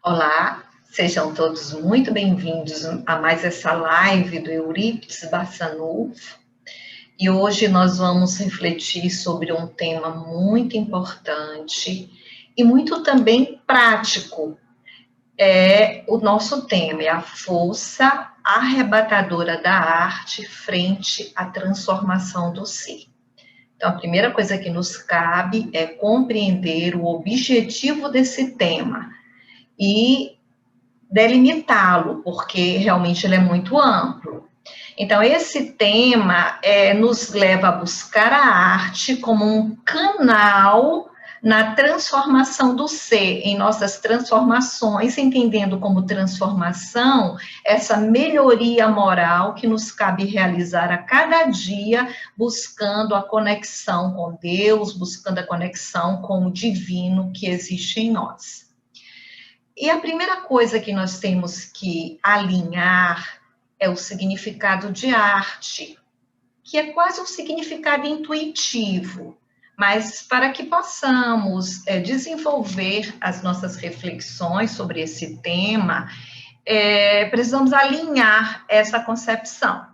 Olá, sejam todos muito bem-vindos a mais essa live do Eurípides Barçanufo. E hoje nós vamos refletir sobre um tema muito importante e muito também prático. O nosso tema é a força arrebatadora da arte frente à transformação do ser. Então, a primeira coisa que nos cabe é compreender o objetivo desse tema e delimitá-lo, porque realmente ele é muito amplo. Então, esse tema nos leva a buscar a arte como um canal na transformação do ser, em nossas transformações, entendendo como transformação essa melhoria moral que nos cabe realizar a cada dia, buscando a conexão com Deus, buscando a conexão com o divino que existe em nós. E a primeira coisa que nós temos que alinhar é o significado de arte, que é quase um significado intuitivo, mas para que possamos desenvolver as nossas reflexões sobre esse tema, precisamos alinhar essa concepção.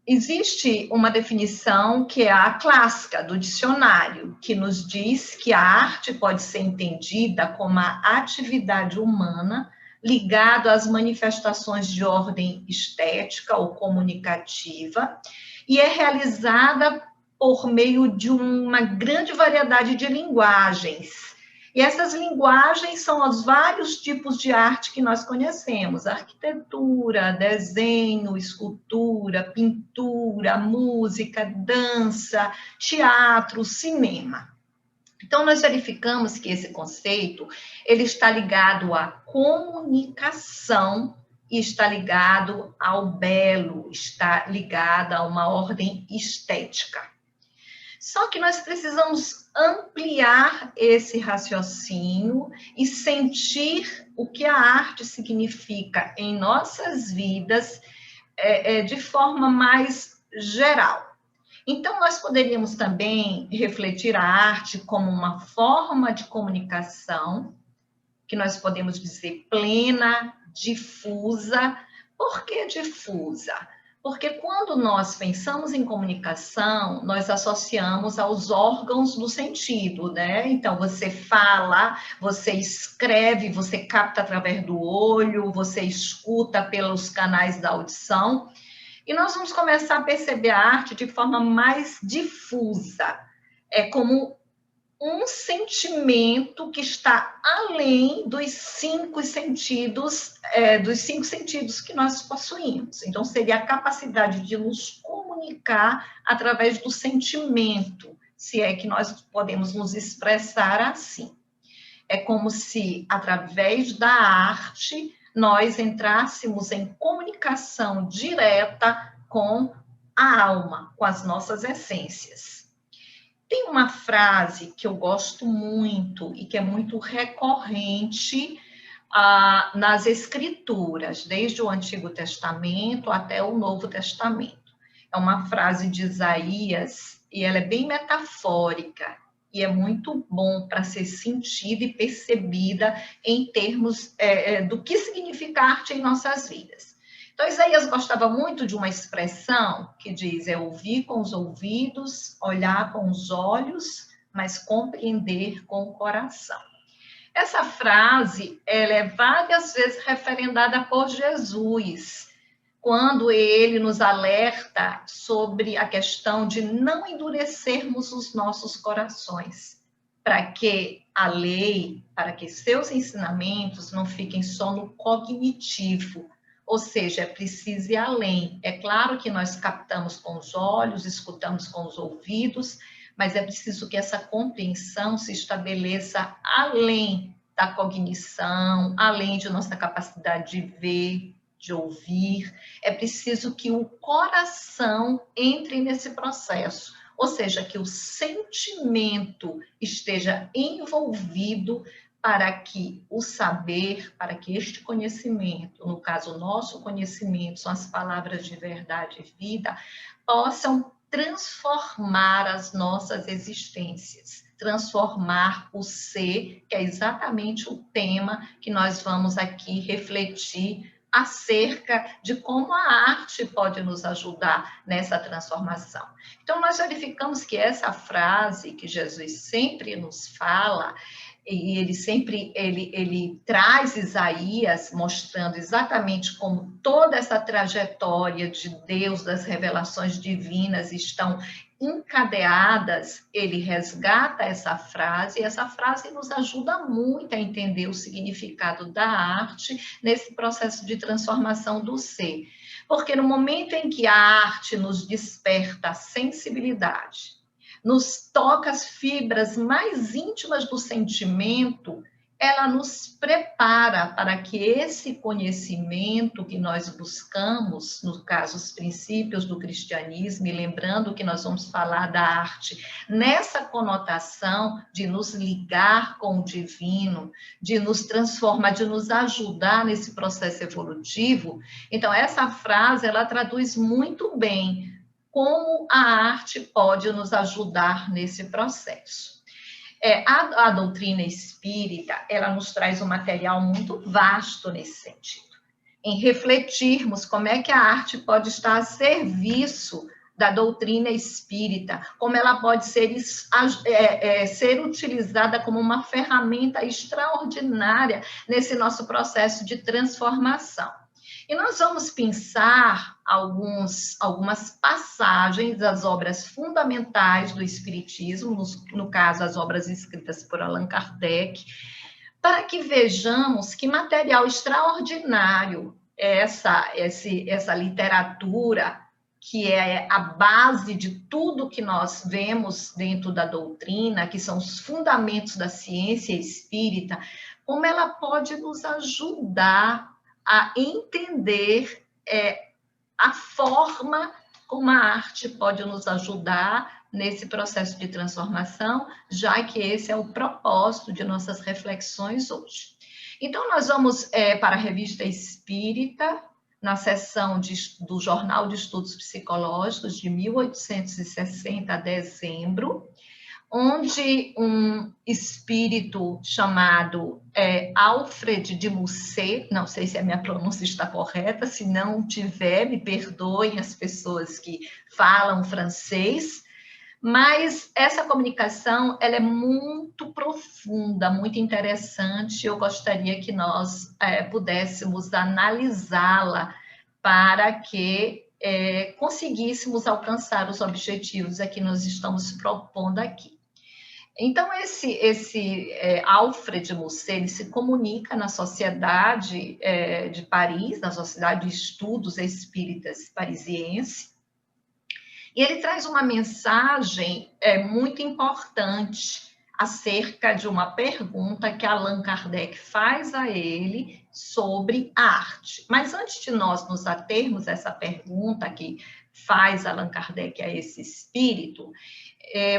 Existe uma definição que é a clássica do dicionário, que nos diz que a arte pode ser entendida como a atividade humana ligada às manifestações de ordem estética ou comunicativa e é realizada por meio de uma grande variedade de linguagens. E essas linguagens são os vários tipos de arte que nós conhecemos: arquitetura, desenho, escultura, pintura, música, dança, teatro, cinema. Então, nós verificamos que esse conceito ele está ligado à comunicação e está ligado ao belo, está ligado a uma ordem estética. Só que nós precisamos ampliar esse raciocínio e sentir o que a arte significa em nossas vidas de forma mais geral. Então, nós poderíamos também refletir a arte como uma forma de comunicação, que nós podemos dizer plena, difusa. Por que difusa? Porque quando nós pensamos em comunicação, nós associamos aos órgãos do sentido, né? Então, você fala, você escreve, você capta através do olho, você escuta pelos canais da audição. E nós vamos começar a perceber a arte de forma mais difusa. É como um sentimento que está além dos cinco sentidos que nós possuímos. Então, seria a capacidade de nos comunicar através do sentimento, se é que nós podemos nos expressar assim. É como se, através da arte, nós entrássemos em comunicação direta com a alma, com as nossas essências. Tem uma frase que eu gosto muito e que é muito recorrente nas escrituras, desde o Antigo Testamento até o Novo Testamento. É uma frase de Isaías e ela é bem metafórica e é muito bom para ser sentida e percebida em termos do que significa arte em nossas vidas. Então, Isaías gostava muito de uma expressão que diz: é ouvir com os ouvidos, olhar com os olhos, mas compreender com o coração. Essa frase ela é várias vezes referendada por Jesus, quando ele nos alerta sobre a questão de não endurecermos os nossos corações, para que a lei, para que seus ensinamentos não fiquem só no cognitivo, ou seja, é preciso ir além. É claro que nós captamos com os olhos, escutamos com os ouvidos, mas é preciso que essa compreensão se estabeleça além da cognição, além de nossa capacidade de ver, de ouvir. É preciso que o coração entre nesse processo, ou seja, que o sentimento esteja envolvido para que o saber, para que este conhecimento, no caso, o nosso conhecimento, são as palavras de verdade e vida, possam transformar as nossas existências, transformar o ser, que é exatamente o tema que nós vamos aqui refletir acerca de como a arte pode nos ajudar nessa transformação. Então, nós verificamos que essa frase que Jesus sempre nos fala, e ele traz Isaías mostrando exatamente como toda essa trajetória de Deus, das revelações divinas estão encadeadas, ele resgata essa frase, e essa frase nos ajuda muito a entender o significado da arte nesse processo de transformação do ser. Porque no momento em que a arte nos desperta a sensibilidade, nos toca as fibras mais íntimas do sentimento, ela nos prepara para que esse conhecimento que nós buscamos, no caso, os princípios do cristianismo, e lembrando que nós vamos falar da arte nessa conotação de nos ligar com o divino, de nos transformar, de nos ajudar nesse processo evolutivo. Então, essa frase, ela traduz muito bem como a arte pode nos ajudar nesse processo. A doutrina espírita, ela nos traz um material muito vasto nesse sentido, em refletirmos como é que a arte pode estar a serviço da doutrina espírita, como ela pode ser utilizada como uma ferramenta extraordinária nesse nosso processo de transformação. E nós vamos pensar algumas passagens das obras fundamentais do Espiritismo, no caso, as obras escritas por Allan Kardec, para que vejamos que material extraordinário é essa literatura, que é a base de tudo que nós vemos dentro da doutrina, que são os fundamentos da ciência espírita, como ela pode nos ajudar a entender a forma como a arte pode nos ajudar nesse processo de transformação, já que esse é o propósito de nossas reflexões hoje. Então, nós vamos para a Revista Espírita, na seção do Jornal de Estudos Psicológicos, de 1860 a dezembro, onde um espírito chamado Alfred de Musset, não sei se a minha pronúncia está correta, se não tiver, me perdoem as pessoas que falam francês, mas essa comunicação ela é muito profunda, muito interessante, eu gostaria que nós pudéssemos analisá-la para que conseguíssemos alcançar os objetivos a que nós estamos propondo aqui. Então, esse Alfred Musset, ele se comunica na Sociedade de Paris, na Sociedade de Estudos Espíritas Parisiense, e ele traz uma mensagem muito importante acerca de uma pergunta que Allan Kardec faz a ele sobre a arte. Mas antes de nós nos atermos a essa pergunta que faz Allan Kardec a esse espírito,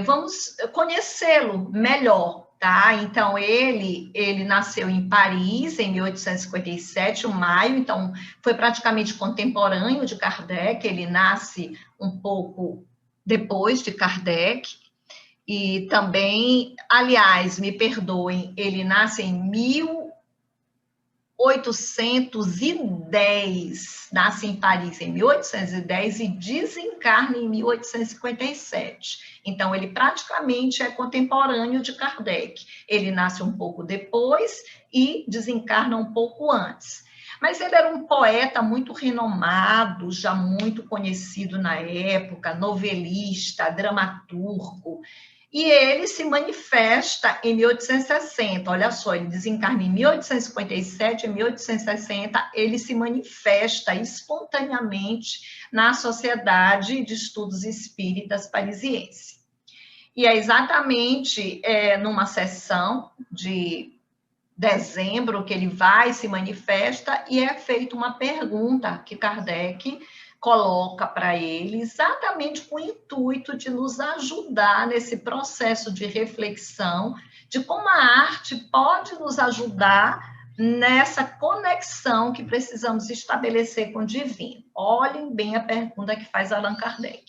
vamos conhecê-lo melhor, tá? Então, ele nasceu em Paris em 1857, em maio, então foi praticamente contemporâneo de Kardec, ele nasce um pouco depois de Kardec, e também, aliás, me perdoem, ele nasce em 1810, nasce em Paris em 1810 e desencarna em 1857. Então, ele praticamente é contemporâneo de Kardec. Ele nasce um pouco depois e desencarna um pouco antes. Mas ele era um poeta muito renomado, já muito conhecido na época, novelista, dramaturgo. E ele se manifesta em 1860, olha só, ele desencarna em 1857, em 1860, ele se manifesta espontaneamente na Sociedade de Estudos Espíritas Parisiense. E é exatamente numa sessão de dezembro que ele vai e se manifesta, e é feita uma pergunta que Kardec coloca para ele, exatamente com o intuito de nos ajudar nesse processo de reflexão, de como a arte pode nos ajudar nessa conexão que precisamos estabelecer com o divino. Olhem bem a pergunta que faz Allan Kardec.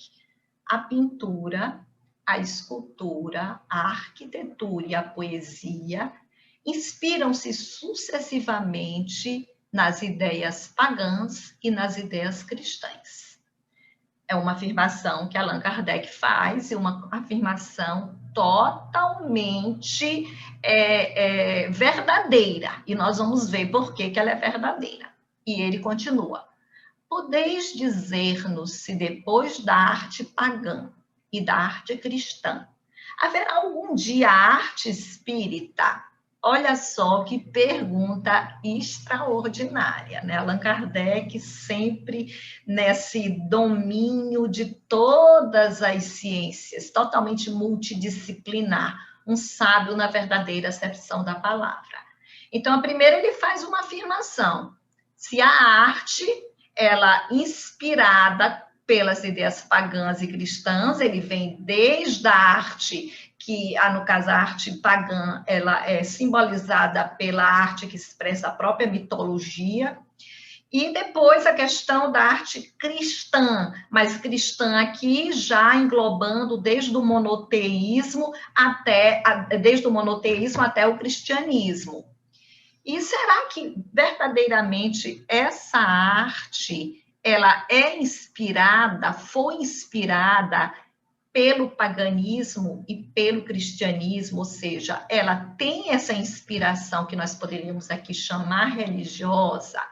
a pintura, a escultura, a arquitetura e a poesia inspiram-se sucessivamente nas ideias pagãs e nas ideias cristãs. É uma afirmação que Allan Kardec faz, e uma afirmação totalmente verdadeira. E nós vamos ver por que ela é verdadeira. E ele continua: podeis dizer-nos se depois da arte pagã e da arte cristã haverá algum dia arte espírita? Olha só que pergunta extraordinária, né? Allan Kardec sempre nesse domínio de todas as ciências, totalmente multidisciplinar, um sábio na verdadeira acepção da palavra. Então, primeiro ele faz uma afirmação: se a arte, ela inspirada pelas ideias pagãs e cristãs, ele vem desde a arte que, no caso, a arte pagã, ela é simbolizada pela arte que expressa a própria mitologia, e depois a questão da arte cristã, mas cristã aqui já englobando desde o monoteísmo até o cristianismo. E será que verdadeiramente essa arte ela foi inspirada pelo paganismo e pelo cristianismo, ou seja, ela tem essa inspiração que nós poderíamos aqui chamar religiosa?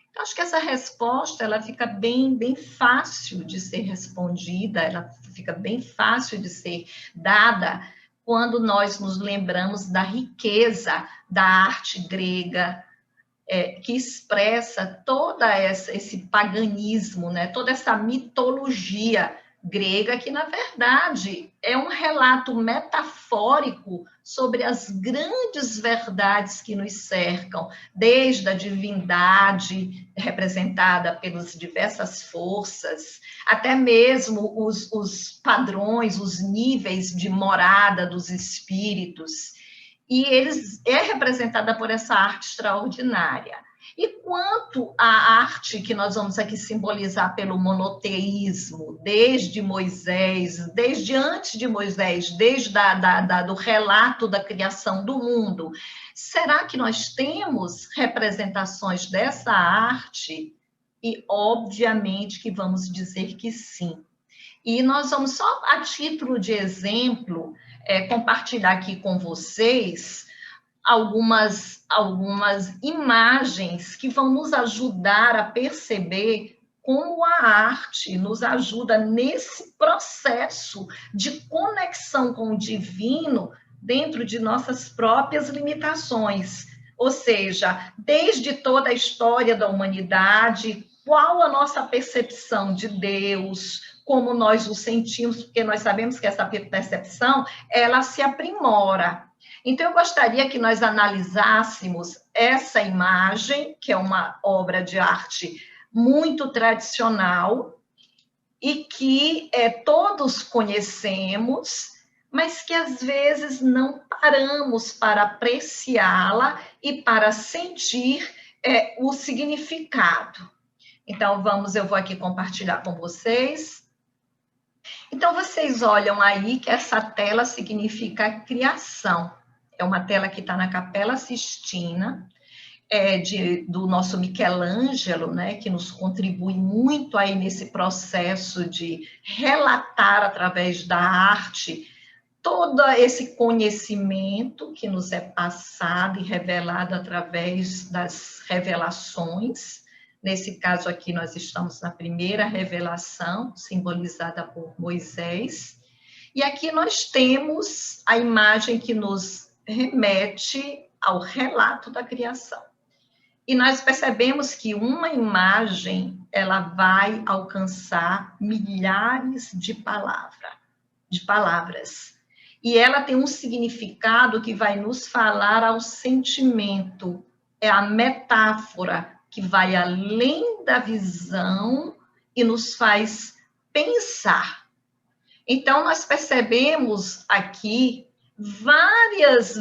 Então, acho que essa resposta ela fica bem fácil de ser respondida, ela fica bem fácil de ser dada quando nós nos lembramos da riqueza da arte grega, que expressa toda esse paganismo, né? Toda essa mitologia grega, que, na verdade, é um relato metafórico sobre as grandes verdades que nos cercam, desde a divindade representada pelas diversas forças, até mesmo os padrões, os níveis de morada dos espíritos, e é representada por essa arte extraordinária. E quanto à arte que nós vamos aqui simbolizar pelo monoteísmo, desde Moisés, desde antes de Moisés, desde do relato da criação do mundo, será que nós temos representações dessa arte? E, obviamente, que vamos dizer que sim. E nós vamos, só a título de exemplo, compartilhar aqui com vocês algumas imagens que vão nos ajudar a perceber como a arte nos ajuda nesse processo de conexão com o divino dentro de nossas próprias limitações. Ou seja, desde toda a história da humanidade, qual a nossa percepção de Deus, como nós o sentimos, porque nós sabemos que essa percepção, ela se aprimora. Então, eu gostaria que nós analisássemos essa imagem, que é uma obra de arte muito tradicional e que todos conhecemos, mas que às vezes não paramos para apreciá-la e para sentir o significado. Então, eu vou aqui compartilhar com vocês. Então, vocês olham aí que essa tela significa criação. É uma tela que está na Capela Sistina, do nosso Michelangelo, né, que nos contribui muito aí nesse processo de relatar através da arte todo esse conhecimento que nos é passado e revelado através das revelações. Nesse caso aqui, nós estamos na primeira revelação, simbolizada por Moisés. E aqui nós temos a imagem que nos remete ao relato da criação. E nós percebemos que uma imagem, ela vai alcançar milhares de palavras. E ela tem um significado que vai nos falar ao sentimento. É a metáfora que vai além da visão e nos faz pensar. Então, nós percebemos aqui vários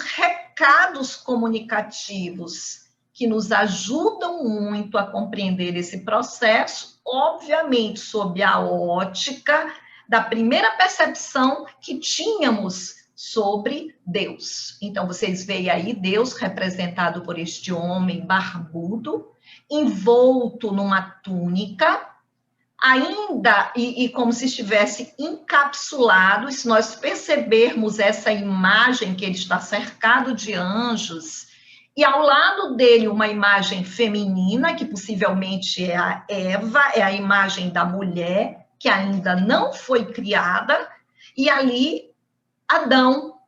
recados comunicativos que nos ajudam muito a compreender esse processo obviamente, sob a ótica da primeira percepção que tínhamos sobre Deus. Então, vocês veem aí Deus representado por este homem barbudo, envolto numa túnica, ainda e como se estivesse encapsulado. Se nós percebermos essa imagem que ele está cercado de anjos, e ao lado dele uma imagem feminina, que possivelmente é a Eva, é a imagem da mulher, que ainda não foi criada, e ali Adão.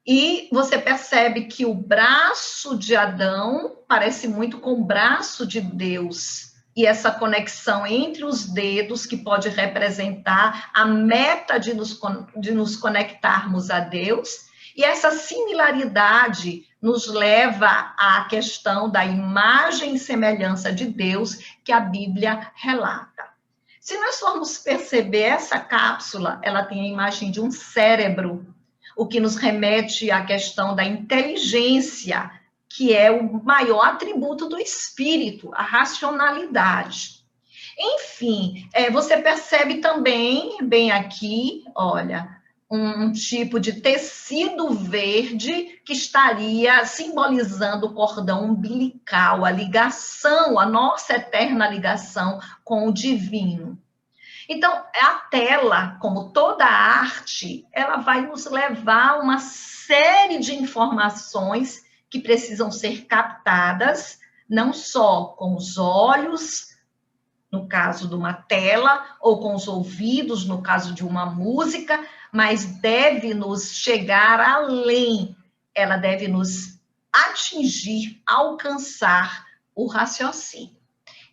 E você percebe que o braço de Adão parece muito com o braço de Deus. E essa conexão entre os dedos, que pode representar a meta de nos conectarmos a Deus. E essa similaridade nos leva à questão da imagem e semelhança de Deus que a Bíblia relata. Se nós formos perceber essa cápsula, ela tem a imagem de um cérebro, o que nos remete à questão da inteligência, que é o maior atributo do espírito, a racionalidade. Enfim, você percebe também, bem aqui, olha, um tipo de tecido verde que estaria simbolizando o cordão umbilical, a ligação, a nossa eterna ligação com o divino. Então, a tela, como toda arte, ela vai nos levar a uma série de informações que precisam ser captadas, não só com os olhos, no caso de uma tela, ou com os ouvidos, no caso de uma música, mas deve nos chegar além, ela deve nos atingir, alcançar o raciocínio.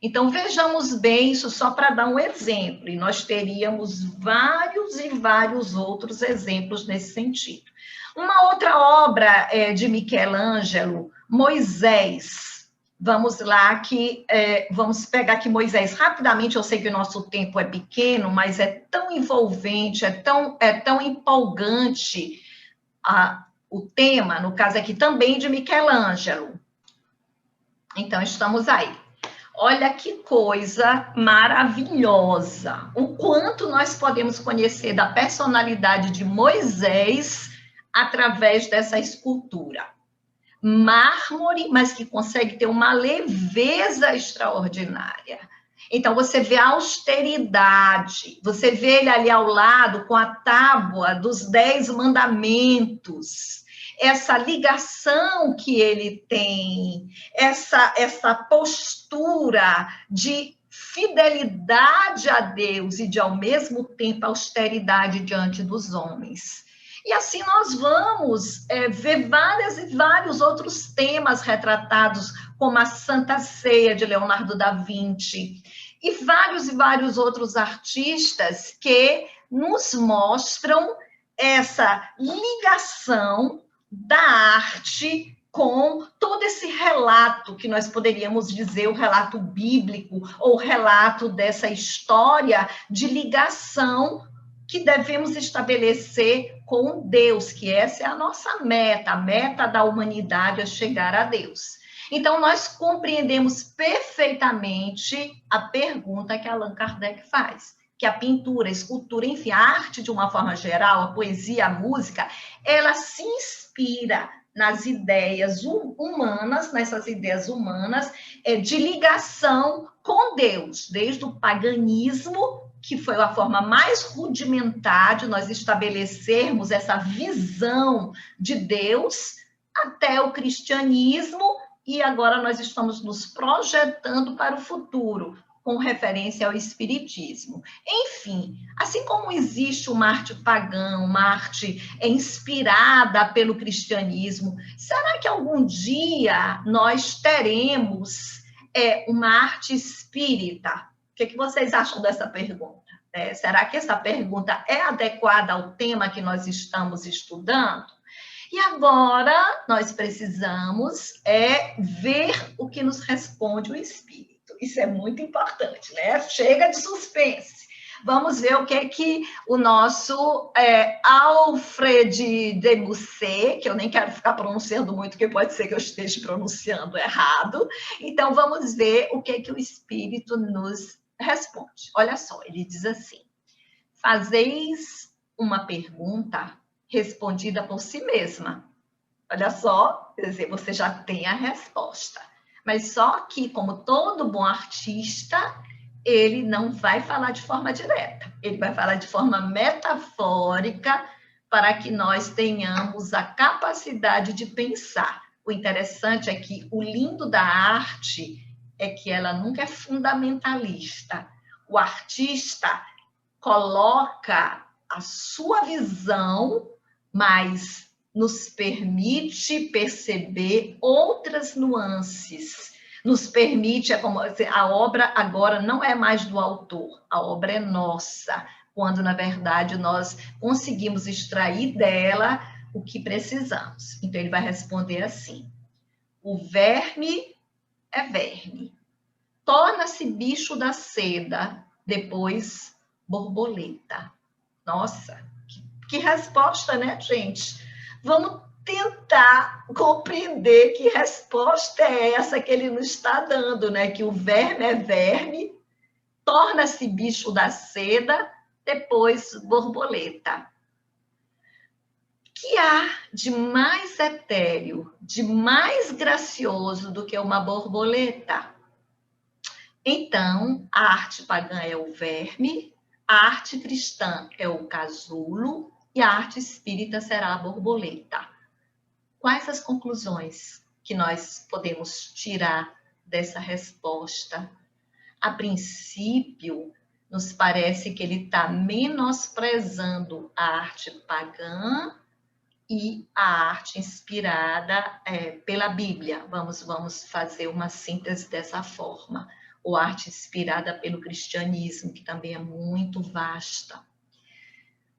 Então, vejamos bem isso só para dar um exemplo, e nós teríamos vários e vários outros exemplos nesse sentido. Uma outra obra de Michelangelo, Moisés. Vamos lá, vamos pegar aqui Moisés rapidamente. Eu sei que o nosso tempo é pequeno, mas é tão envolvente, é tão empolgante o tema, no caso aqui também de Michelangelo. Então, estamos aí. Olha que coisa maravilhosa. O quanto nós podemos conhecer da personalidade de Moisés através dessa escultura. Mármore, mas que consegue ter uma leveza extraordinária. Então, você vê a austeridade, você vê ele ali ao lado com a tábua dos 10 mandamentos, essa ligação que ele tem, essa postura de fidelidade a Deus e de, ao mesmo tempo, austeridade diante dos homens. E assim nós vamos ver vários e vários outros temas retratados, como a Santa Ceia de Leonardo da Vinci, e vários outros artistas que nos mostram essa ligação da arte com todo esse relato, que nós poderíamos dizer o relato bíblico, ou o relato dessa história de ligação que devemos estabelecer com Deus, que essa é a nossa meta, a meta da humanidade é chegar a Deus. Então, nós compreendemos perfeitamente a pergunta que Allan Kardec faz, que a pintura, a escultura, enfim, a arte de uma forma geral, a poesia, a música, ela se inspira nas ideias humanas, nessas ideias humanas de ligação com Deus, desde o paganismo, que foi a forma mais rudimentar de nós estabelecermos essa visão de Deus, até o cristianismo, e agora nós estamos nos projetando para o futuro, com referência ao espiritismo. Enfim, assim como existe uma arte pagã, uma arte inspirada pelo cristianismo, será que algum dia nós teremos uma arte espírita? O que vocês acham dessa pergunta? Será que essa pergunta é adequada ao tema que nós estamos estudando? E agora nós precisamos ver o que nos responde o espírito. Isso é muito importante, né? Chega de suspense. Vamos ver o que o nosso Alfred de Musset, que eu nem quero ficar pronunciando muito, porque pode ser que eu esteja pronunciando errado. Então, vamos ver o que o Espírito nos responde. Olha só, ele diz assim: fazeis uma pergunta respondida por si mesma. Olha só, quer dizer, você já tem a resposta. Mas só que, como todo bom artista, ele não vai falar de forma direta. Ele vai falar de forma metafórica para que nós tenhamos a capacidade de pensar. O interessante é que o lindo da arte é que ela nunca é fundamentalista. O artista coloca a sua visão, mas nos permite perceber outras nuances, nos permite, é como a obra agora não é mais do autor, a obra é nossa, quando na verdade nós conseguimos extrair dela o que precisamos. Então ele vai responder assim: o verme é verme, torna-se bicho da seda, depois borboleta. Nossa, que resposta, né, gente? Vamos tentar compreender que resposta é essa que ele nos está dando, né? Que o verme é verme, torna-se bicho da seda, depois borboleta. Que há de mais etéreo, de mais gracioso do que uma borboleta? Então, a arte pagã é o verme, a arte cristã é o casulo e a arte espírita será a borboleta. Quais as conclusões que nós podemos tirar dessa resposta? A princípio, nos parece que ele está menosprezando a arte pagã e a arte inspirada pela Bíblia. Vamos fazer uma síntese dessa forma. Ou arte inspirada pelo cristianismo, que também é muito vasta.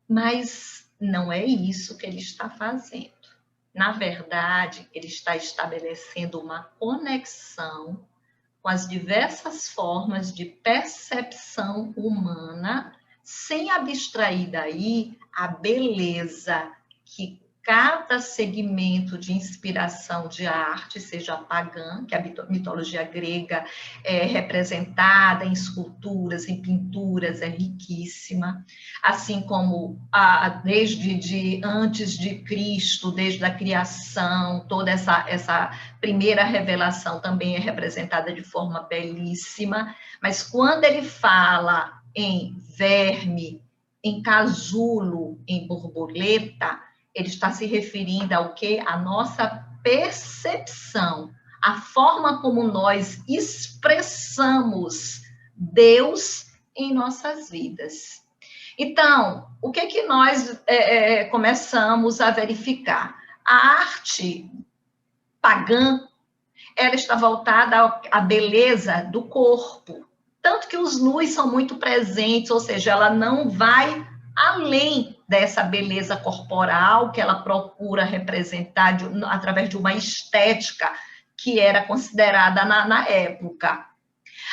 Mas não é isso que ele está fazendo. Na verdade, ele está estabelecendo uma conexão com as diversas formas de percepção humana, sem abstrair daí a beleza que cada segmento de inspiração de arte, seja pagã, que a mitologia grega é representada em esculturas, em pinturas, é riquíssima, assim como desde antes de Cristo, desde a criação, toda essa primeira revelação também é representada de forma belíssima, mas quando ele fala em verme, em casulo, em borboleta, ele está se referindo ao quê? A nossa percepção, a forma como nós expressamos Deus em nossas vidas. Então, o que nós começamos a verificar? A arte pagã, ela está voltada à beleza do corpo, tanto que os nus são muito presentes, ou seja, ela não vai além dessa beleza corporal que ela procura representar através de uma estética que era considerada na época.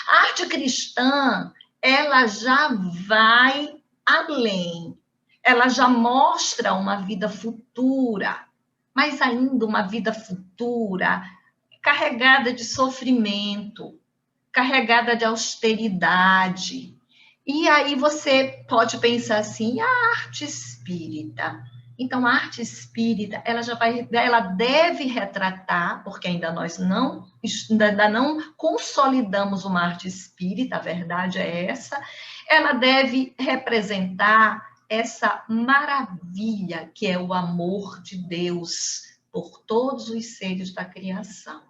A arte cristã, ela já vai além, ela já mostra uma vida futura, mas ainda uma vida futura carregada de sofrimento, carregada de austeridade. E aí você pode pensar assim, a arte espírita. Então, a arte espírita, ela deve retratar, porque ainda não consolidamos uma arte espírita, a verdade é essa, ela deve representar essa maravilha que é o amor de Deus por todos os seres da criação.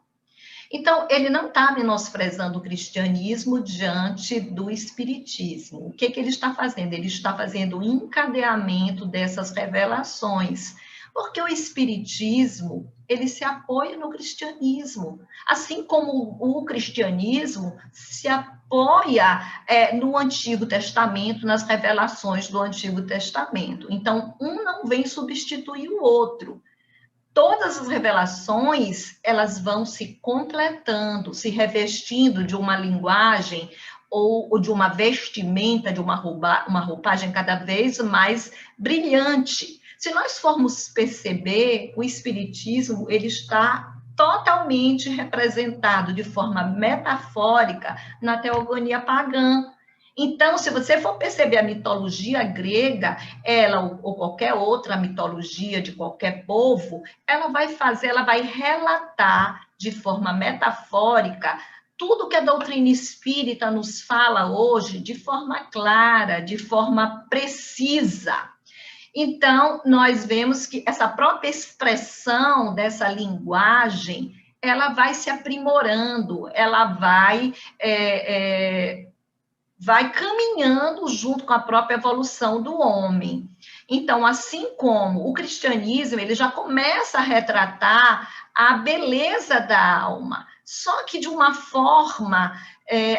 Então, ele não está menosprezando o cristianismo diante do espiritismo. O que ele está fazendo? Ele está fazendo o encadeamento dessas revelações, porque o espiritismo, ele se apoia no cristianismo, assim como o cristianismo se apoia no Antigo Testamento, nas revelações do Antigo Testamento. Então, um não vem substituir o outro. Todas as revelações, elas vão se completando, se revestindo de uma linguagem ou de uma vestimenta, de uma roupagem cada vez mais brilhante. Se nós formos perceber, o espiritismo ele está totalmente representado de forma metafórica na teogonia pagã. Então, se você for perceber a mitologia grega, ela ou qualquer outra mitologia de qualquer povo, ela vai relatar de forma metafórica tudo que a doutrina espírita nos fala hoje de forma clara, de forma precisa. Então, nós vemos que essa própria expressão dessa linguagem, ela vai se aprimorando, ela vai caminhando junto com a própria evolução do homem. Então, assim como o cristianismo, ele já começa a retratar a beleza da alma, só que de uma forma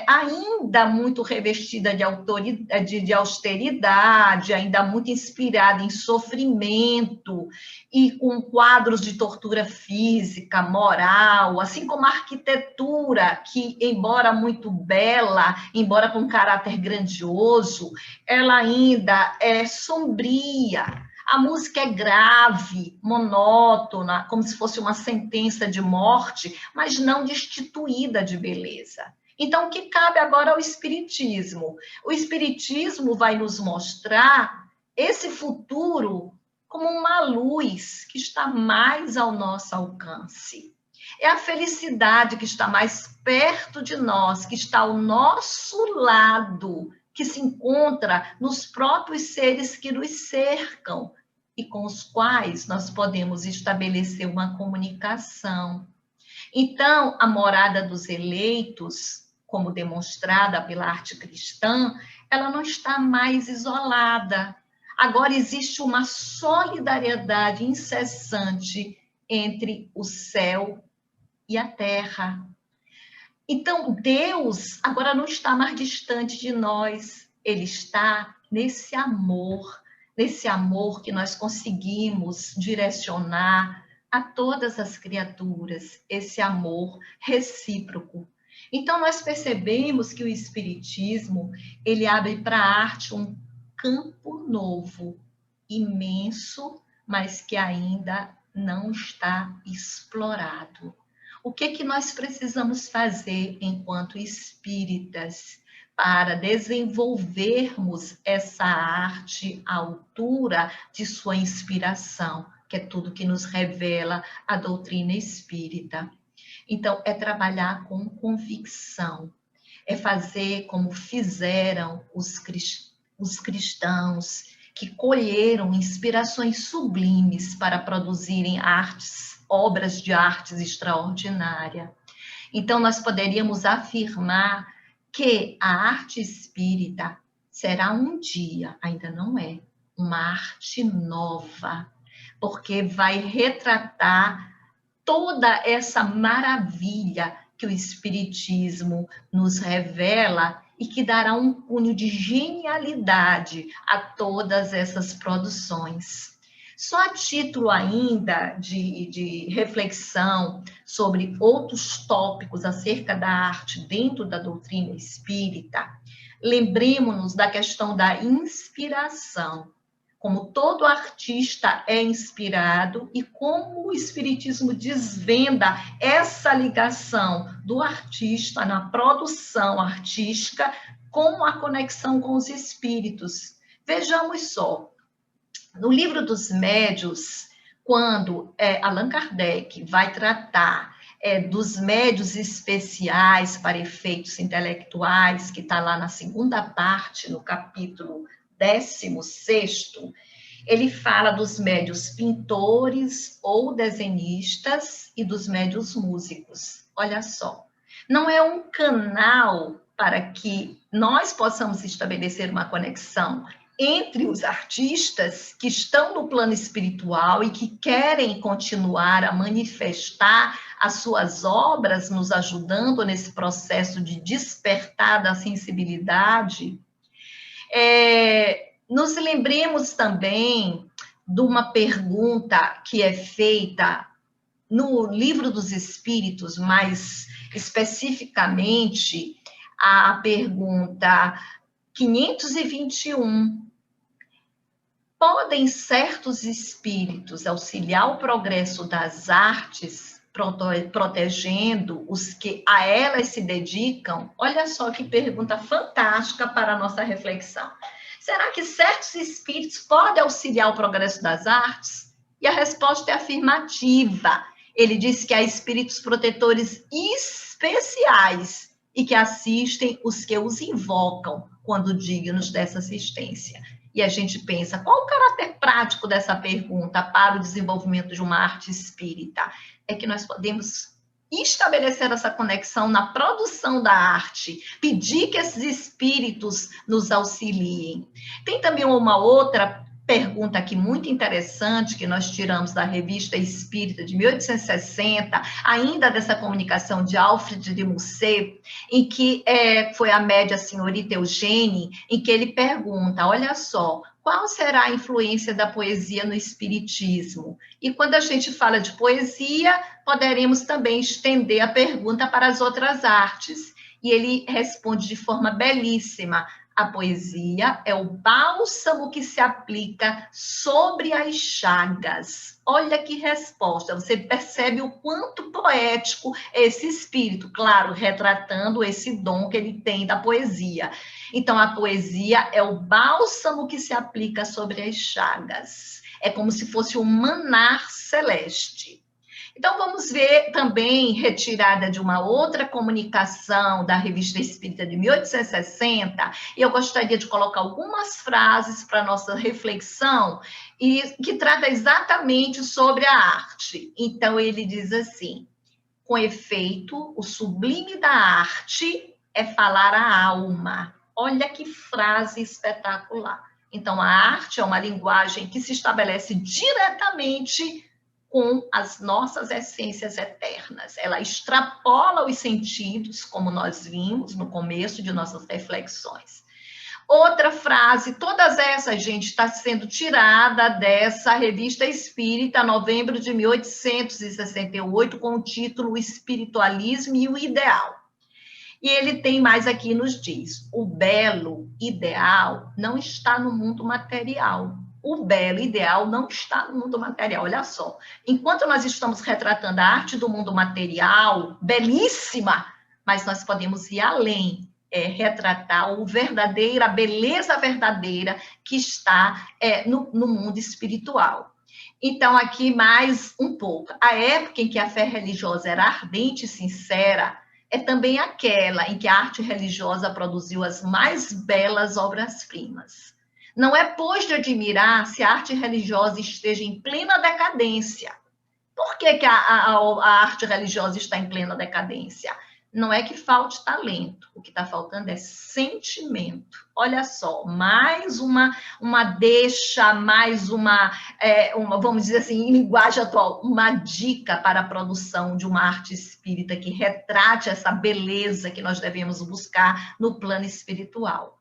ainda muito revestida de austeridade, ainda muito inspirada em sofrimento, e com quadros de tortura física, moral, assim como a arquitetura, que, embora muito bela, embora com caráter grandioso, ela ainda é sombria. A música é grave, monótona, como se fosse uma sentença de morte, mas não destituída de beleza. Então, o que cabe agora ao Espiritismo? O Espiritismo vai nos mostrar esse futuro como uma luz que está mais ao nosso alcance. É a felicidade que está mais perto de nós, que está ao nosso lado, que se encontra nos próprios seres que nos cercam e com os quais nós podemos estabelecer uma comunicação. Então, a morada dos eleitos, como demonstrada pela arte cristã, ela não está mais isolada. Agora existe uma solidariedade incessante entre o céu e a terra. Então, Deus agora não está mais distante de nós, ele está nesse amor que nós conseguimos direcionar a todas as criaturas, esse amor recíproco. Então, nós percebemos que o Espiritismo, ele abre para a arte um campo novo, imenso, mas que ainda não está explorado. O que nós precisamos fazer enquanto espíritas para desenvolvermos essa arte à altura de sua inspiração, que é tudo que nos revela a doutrina espírita? Então, é trabalhar com convicção, é fazer como fizeram os cristãos, que colheram inspirações sublimes para produzirem obras de artes extraordinárias. Então, nós poderíamos afirmar que a arte espírita será um dia, ainda não é, uma arte nova, porque vai retratar toda essa maravilha que o Espiritismo nos revela e que dará um cunho de genialidade a todas essas produções. Só a título ainda de reflexão sobre outros tópicos acerca da arte dentro da doutrina espírita, lembremos-nos da questão da inspiração. Como todo artista é inspirado e como o Espiritismo desvenda essa ligação do artista na produção artística com a conexão com os espíritos. Vejamos só, no livro dos médiuns, quando Allan Kardec vai tratar dos médiuns especiais para efeitos intelectuais, que está lá na segunda parte, no capítulo 16º, ele fala dos médiuns pintores ou desenhistas e dos médiuns músicos. Olha só, não é um canal para que nós possamos estabelecer uma conexão entre os artistas que estão no plano espiritual e que querem continuar a manifestar as suas obras, nos ajudando nesse processo de despertar da sensibilidade. Nos lembremos também de uma pergunta que é feita no Livro dos Espíritos, mais especificamente a pergunta 521. Podem certos espíritos auxiliar o progresso das artes, protegendo os que a elas se dedicam? Olha só que pergunta fantástica para a nossa reflexão. Será que certos espíritos podem auxiliar o progresso das artes? E a resposta é afirmativa. Ele diz que há espíritos protetores especiais e que assistem os que os invocam quando dignos dessa assistência. E a gente pensa, qual o caráter prático dessa pergunta para o desenvolvimento de uma arte espírita? É que nós podemos estabelecer essa conexão na produção da arte, pedir que esses espíritos nos auxiliem. Tem também uma outra pergunta aqui muito interessante que nós tiramos da Revista Espírita de 1860, ainda dessa comunicação de Alfred de Musset, em que foi a média senhorita Eugênie, em que ele pergunta, olha só, qual será a influência da poesia no espiritismo? E quando a gente fala de poesia, poderemos também estender a pergunta para as outras artes. E ele responde de forma belíssima, a poesia é o bálsamo que se aplica sobre as chagas. Olha que resposta, você percebe o quanto poético é esse espírito, claro, retratando esse dom que ele tem da poesia. Então, a poesia é o bálsamo que se aplica sobre as chagas. É como se fosse um manar celeste. Então, vamos ver também, retirada de uma outra comunicação da Revista Espírita de 1860, e eu gostaria de colocar algumas frases para nossa reflexão, e que trata exatamente sobre a arte. Então, ele diz assim, com efeito, o sublime da arte é falar a alma. Olha que frase espetacular. Então, a arte é uma linguagem que se estabelece diretamente com as nossas essências eternas. Ela extrapola os sentidos, como nós vimos no começo de nossas reflexões. Outra frase, todas essas, gente, está sendo tirada dessa Revista Espírita, novembro de 1868, com o título O Espiritualismo e o Ideal. E ele tem mais aqui, nos diz, o belo ideal não está no mundo material. O belo ideal não está no mundo material, olha só. Enquanto nós estamos retratando a arte do mundo material, belíssima, mas nós podemos ir além, retratar a beleza verdadeira que está no mundo espiritual. Então, aqui mais um pouco. A época em que a fé religiosa era ardente e sincera é também aquela em que a arte religiosa produziu as mais belas obras-primas. Não é, pois, de admirar se a arte religiosa esteja em plena decadência. Por que a arte religiosa está em plena decadência? Não é que falte talento, o que está faltando é sentimento. Olha só, mais uma deixa, mais uma, vamos dizer assim, em linguagem atual, uma dica para a produção de uma arte espírita que retrate essa beleza que nós devemos buscar no plano espiritual.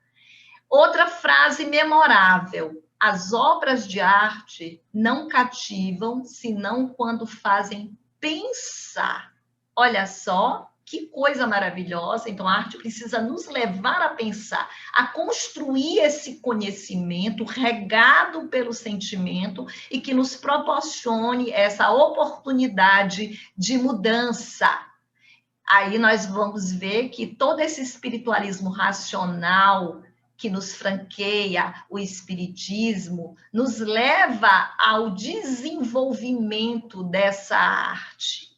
Outra frase memorável: as obras de arte não cativam, senão quando fazem pensar. Olha só, que coisa maravilhosa. Então, a arte precisa nos levar a pensar, a construir esse conhecimento regado pelo sentimento e que nos proporcione essa oportunidade de mudança. Aí nós vamos ver que todo esse espiritualismo racional que nos franqueia o espiritismo, nos leva ao desenvolvimento dessa arte.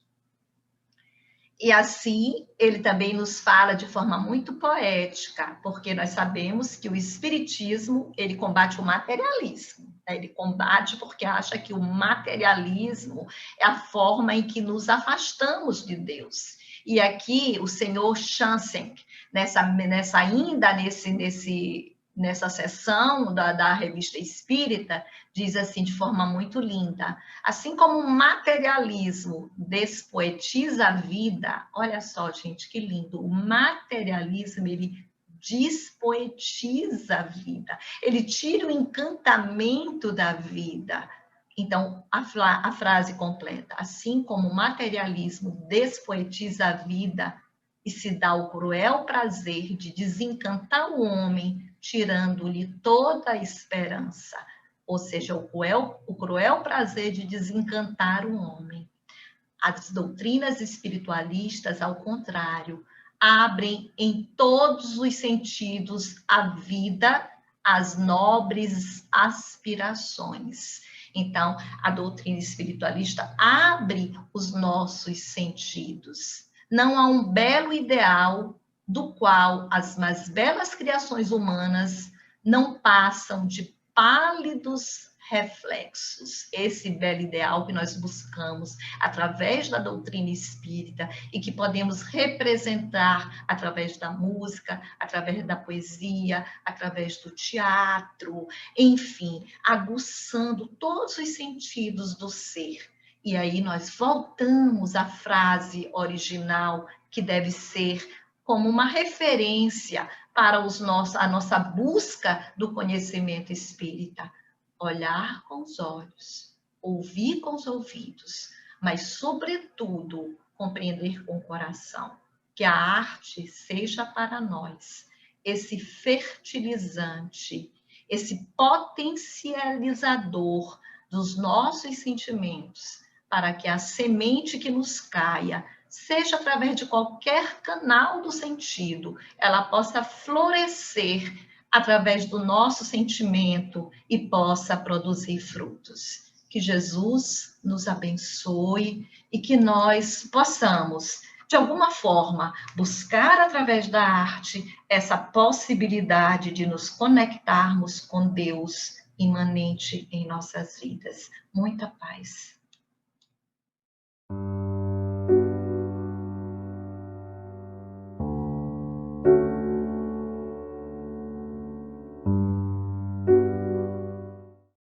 E assim, ele também nos fala de forma muito poética, porque nós sabemos que o espiritismo, ele combate o materialismo. Ele combate porque acha que o materialismo é a forma em que nos afastamos de Deus. E aqui, o senhor Shansen, nessa sessão da Revista Espírita, diz assim de forma muito linda: assim como o materialismo despoetiza a vida, olha só, gente, que lindo, o materialismo, ele despoetiza a vida, ele tira o encantamento da vida. Então, a frase completa: assim como o materialismo despoetiza a vida, e se dá o cruel prazer de desencantar o homem, tirando-lhe toda a esperança. Ou seja, o cruel prazer de desencantar o homem. As doutrinas espiritualistas, ao contrário, abrem em todos os sentidos a vida, as nobres aspirações. Então, a doutrina espiritualista abre os nossos sentidos. Não há um belo ideal do qual as mais belas criações humanas não passam de pálidos reflexos. Esse belo ideal que nós buscamos através da doutrina espírita e que podemos representar através da música, através da poesia, através do teatro, enfim, aguçando todos os sentidos do ser. E aí nós voltamos à frase original, que deve ser como uma referência para a nossa busca do conhecimento espírita. Olhar com os olhos, ouvir com os ouvidos, mas, sobretudo, compreender com o coração. Que a arte seja para nós esse fertilizante, esse potencializador dos nossos sentimentos, para que a semente que nos caia, seja através de qualquer canal do sentido, ela possa florescer através do nosso sentimento e possa produzir frutos. Que Jesus nos abençoe e que nós possamos, de alguma forma, buscar através da arte essa possibilidade de nos conectarmos com Deus imanente em nossas vidas. Muita paz.